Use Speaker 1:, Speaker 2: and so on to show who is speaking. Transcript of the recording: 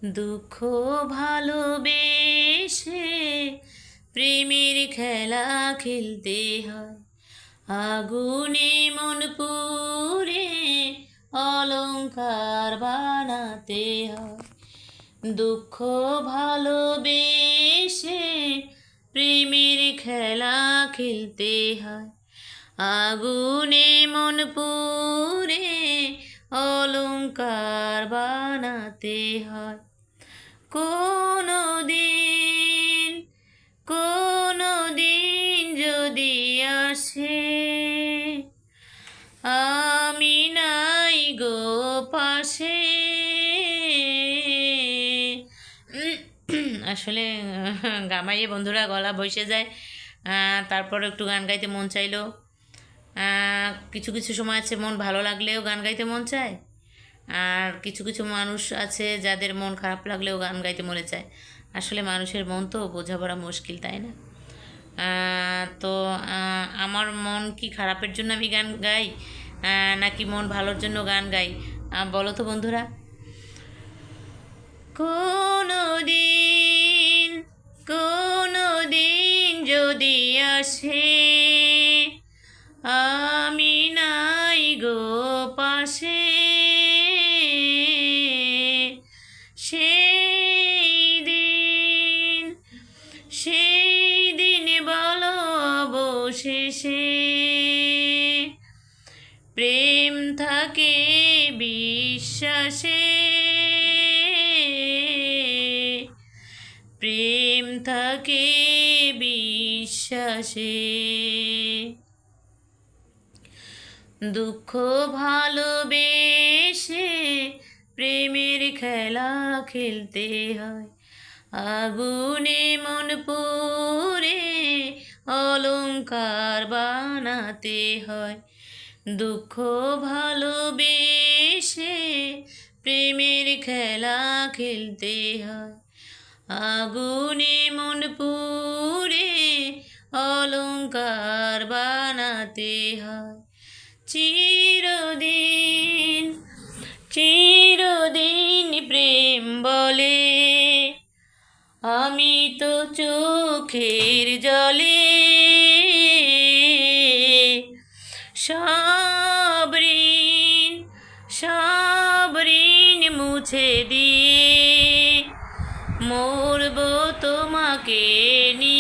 Speaker 1: দুঃখ ভালোবেসে প্রেমের খেলা খেলতে হয়, আগুনে মন পুড়ে অলংকার বানাতে হয়। দুঃখ ভালোবেসে প্রেমের খেলা খেলতে হয়, আগুনে মন পুড়ে অলংকার বানাতে হয়। কোনো দিন যদি আসে আমি নাই গো পাশে। আসলে গামাইয়ে বন্ধুরা গলা বসে যায়, তারপর একটু গান গাইতে মন চাইলো। কিছু কিছু সময় আছে মন ভালো লাগলেও গান গাইতে মন চায়, আর কিছু কিছু মানুষ আছে যাদের মন খারাপ লাগলেও গান গাইতে মনে চায়। আসলে মানুষের মন তো বোঝাপড়া মুশকিল, তাই না? তো আমার মন কি খারাপের জন্য আমি গান গাই, নাকি মন ভালোর জন্য গান গাই, বলো তো বন্ধুরা। কোনো দিন যদি আসে আমি নাই গো পাশে, সেই দিন বলো অবশেষে প্রেম থাকে বিশ্বাসে, প্রেম থাকে বিশ্বাসে। দুঃখ ভালোবেসে প্রেমের খেলা খেলতে হয়, আগুনে মন পুড়ে অলংকার বানাতে হয়। দুঃখ ভালোবেসে প্রেমের খেলা খেলতে হয়, আগুনে মন পুড়ে অলংকার বানাতে হয়। চিরদিন প্রেম বলে আমি তো চোখের জলে, সব ঋণ মুছে দিয়ে মরব তোমাকে নিয়ে।